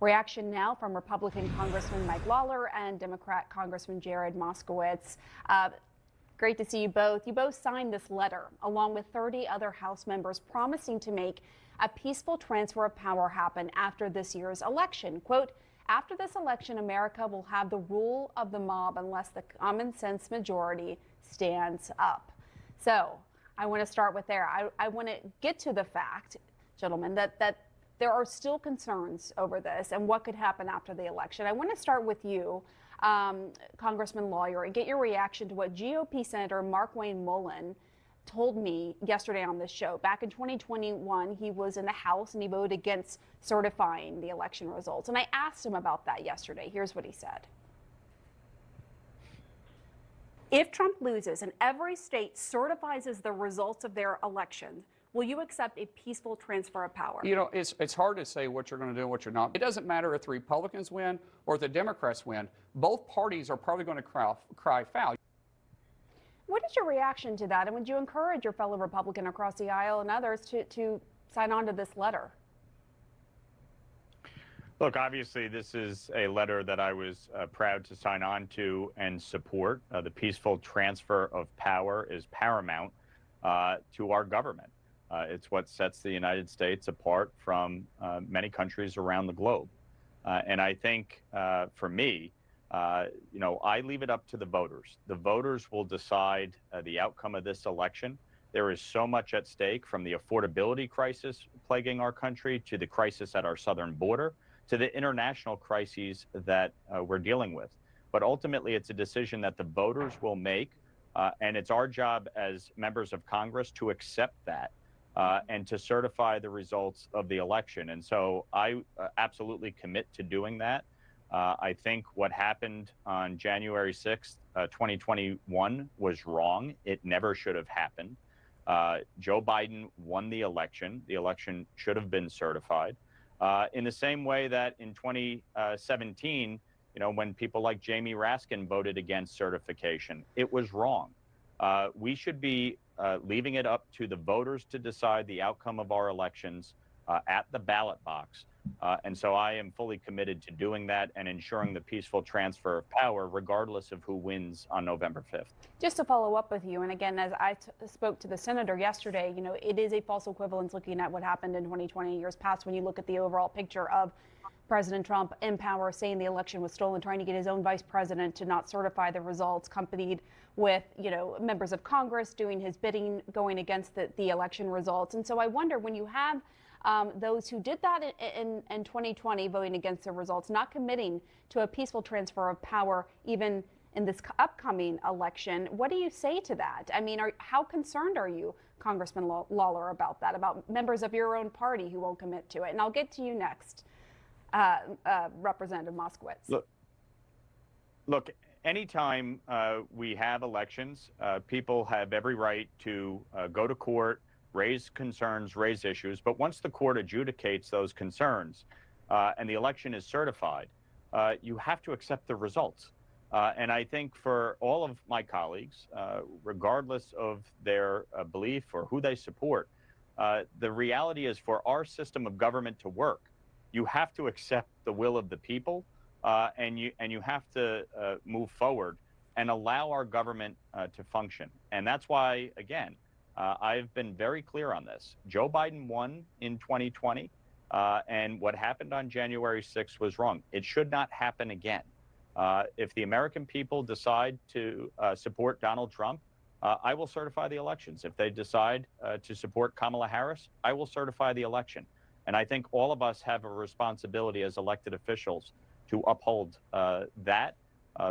Reaction now from Republican Congressman Mike Lawler and Democrat Congressman Jared Moskowitz. Great to see you both. You both signed this letter along with 30 other House members promising to make a peaceful transfer of power happen after this year's election. Quote, after this election, America will have the rule of the mob unless the common sense majority stands up. So I want to start with there. I want to get to the fact, gentlemen, that there are still concerns over this and what could happen after the election. I want to start with you, Congressman Lawler, and get your reaction to what GOP Senator Markwayne Mullin told me yesterday on this show. Back in 2021, he was in the House and he voted against certifying the election results. And I asked him about that yesterday. Here's what he said. If Trump loses and every state certifies the results of their election, will you accept a peaceful transfer of power? You know, it's hard to say what you're going to do and what you're not. It doesn't matter if the Republicans win or if the Democrats win. Both parties are probably going to cry foul. What is your reaction to that? And would you encourage your fellow Republican across the aisle and others to sign on to this letter? Look, obviously, this is a letter that I was proud to sign on to and support. The peaceful transfer of power is paramount to our government. It's what sets the United States apart from many countries around the globe. And I think for me, you know, I leave it up to the voters. The voters will decide the outcome of this election. There is so much at stake, from the affordability crisis plaguing our country to the crisis at our southern border to the international crises that we're dealing with. But ultimately, it's a decision that the voters will make. And it's our job as members of Congress to accept that. And to certify the results of the election. And so I absolutely commit to doing that. I think what happened on January 6th, 2021 was wrong. It never should have happened. Joe Biden won the election. The election should have been certified. In the same way that in 2017, you know, when people like Jamie Raskin voted against certification, it was wrong. We should be leaving it up to the voters to decide the outcome of our elections at the ballot box. And so I am fully committed to doing that and ensuring the peaceful transfer of power, regardless of who wins on November 5th. Just to follow up with you, and again, as I spoke to the senator yesterday, you know, it is a false equivalence looking at what happened in 2020 years past when you look at the overall picture of President Trump in power saying the election was stolen, trying to get his own vice president to not certify the results, accompanied with, you know, members of Congress doing his bidding, going against the election results. And so I wonder, when you have those who did that in 2020, voting against the results, not committing to a peaceful transfer of power, even in this upcoming election, what do you say to that? I mean, how concerned are you, Congressman Lawler, about that, about members of your own party who won't commit to it? And I'll get to you next, Representative Moskowitz. Look, anytime we have elections, people have every right to go to court, raise concerns, raise issues. But once the court adjudicates those concerns and the election is certified, you have to accept the results. And I think for all of my colleagues, regardless of their belief or who they support, the reality is, for our system of government to work, you have to accept the will of the people, and you have to move forward and allow our government to function. And that's why, again, I've been very clear on this. Joe Biden won in 2020, and what happened on January 6th was wrong. It should not happen again. If the American people decide to support Donald Trump, I will certify the elections. If they decide to support Kamala Harris, I will certify the election. And I think all of us have a responsibility as elected officials to uphold that,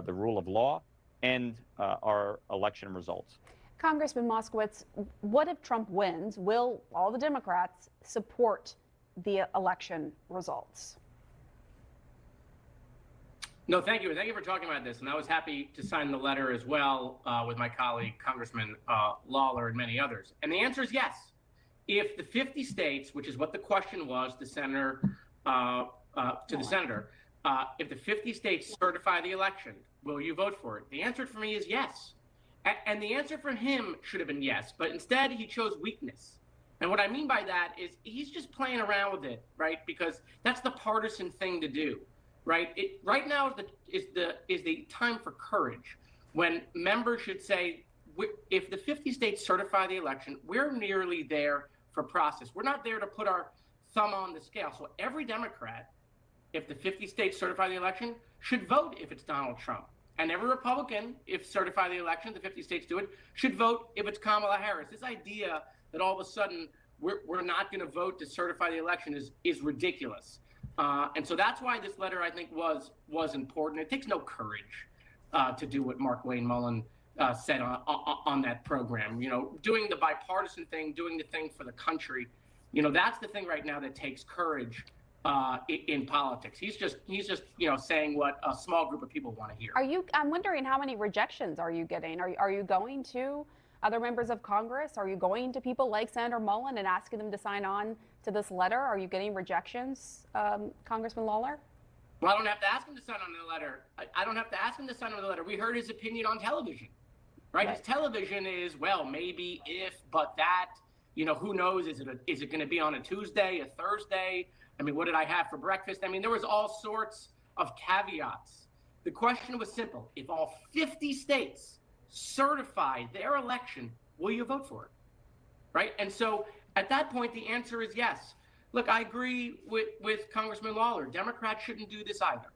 the rule of law, and our election results. Congressman Moskowitz, what if Trump wins? Will all the Democrats support the election results? No, thank you. Thank you for talking about this. And I was happy to sign the letter as well with my colleague, Congressman Lawler, and many others. And the answer is yes. If the 50 states, which is what the question was, the senator to the senator, if the 50 states certify the election, will you vote for it? The answer for me is yes. And the answer from him should have been yes, but instead he chose weakness. And what I mean by that is he's just playing around with it, right? Because that's the partisan thing to do, right? Right now is the time for courage, when members should say, if the 50 states certify the election, we're nearly there for process. We're not there to put our thumb on the scale. So every Democrat, if the 50 states certify the election, should vote if it's Donald Trump. And every Republican, if certify the election, the 50 states do it, should vote if it's Kamala Harris. This idea that all of a sudden we're not going to vote to certify the election is ridiculous. And so that's why this letter, I think, was important. It takes no courage to do what Mark Wayne Mullen said on that program. You know, doing the bipartisan thing, doing the thing for the country. You know, that's the thing right now that takes courage in politics. He's just saying what a small group of people want to hear. I'm wondering, how many rejections are you getting? Are you going to other members of Congress? Are you going to people like Senator Mullen and asking them to sign on to this letter? Are you getting rejections, Congressman Lawler? Well, I don't have to ask him to sign on the letter. I don't have to ask him to sign on the letter. We heard his opinion on television, right? His television is, well, maybe if, but that. You know, who knows? Is it going to be on a Tuesday, a Thursday? I mean, what did I have for breakfast? I mean, there was all sorts of caveats. The question was simple. If all 50 states certify their election, will you vote for it? Right? And so at that point, the answer is yes. Look, I agree with Congressman Lawler. Democrats shouldn't do this either.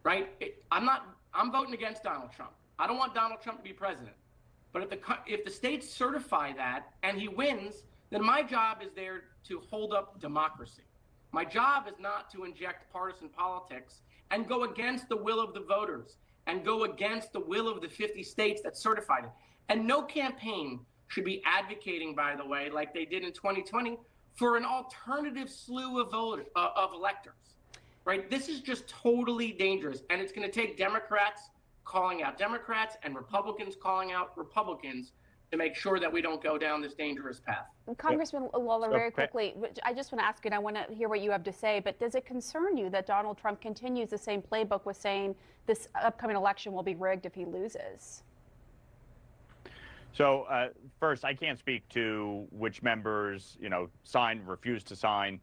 Right? I'm voting against Donald Trump. I don't want Donald Trump to be president. But if the states certify that and he wins, then my job is there to hold up democracy. My job is not to inject partisan politics and go against the will of the voters and go against the will of the 50 states that certified it. And no campaign should be advocating, by the way, like they did in 2020, for an alternative slew of electors. Right? This is just totally dangerous, and it's going to take Democrats calling out Democrats and Republicans calling out Republicans to make sure that we don't go down this dangerous path. Congressman Lawler, very quickly, I just want to ask you, and I want to hear what you have to say, but does it concern you that Donald Trump continues the same playbook with saying this upcoming election will be rigged if he loses? So first, I can't speak to which members, signed, refused to sign.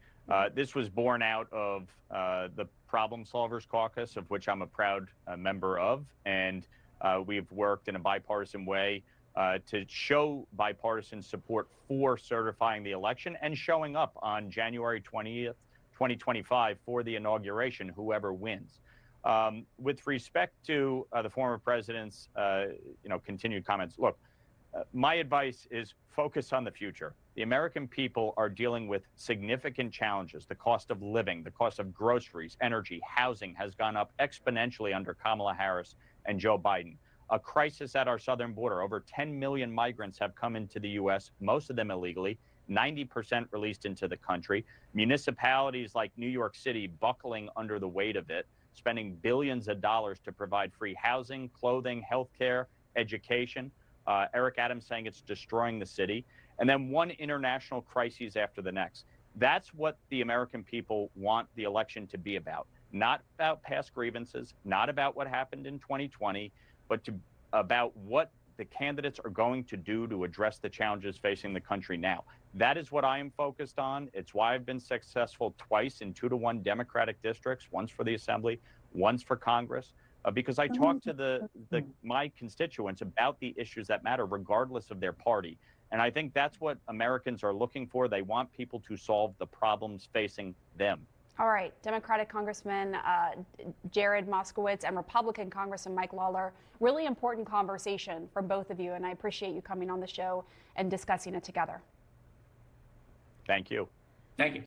This was born out of the Problem Solvers Caucus, of which I'm a proud member of, and we've worked in a bipartisan way to show bipartisan support for certifying the election and showing up on January 20th, 2025 for the inauguration, whoever wins. With respect to the former president's, continued comments, look, my advice is focus on the future. The American people are dealing with significant challenges. The cost of living, the cost of groceries, energy, housing has gone up exponentially under Kamala Harris and Joe Biden. A crisis at our southern border. Over 10 million migrants have come into the U.S., most of them illegally, 90% released into the country. Municipalities like New York City buckling under the weight of it, spending billions of dollars to provide free housing, clothing, health care, education. Eric Adams saying it's destroying the city. And then one international crisis after the next. That's what the American people want the election to be about. Not about past grievances, not about what happened in 2020, but about what the candidates are going to do to address the challenges facing the country now. That is what I am focused on. It's why I've been successful twice in 2-to-1 Democratic districts, once for the Assembly, once for Congress, because I talk to my constituents about the issues that matter, regardless of their party. And I think that's what Americans are looking for. They want people to solve the problems facing them. All right, Democratic Congressman Jared Moskowitz and Republican Congressman Mike Lawler, really important conversation from both of you, and I appreciate you coming on the show and discussing it together. Thank you. Thank you.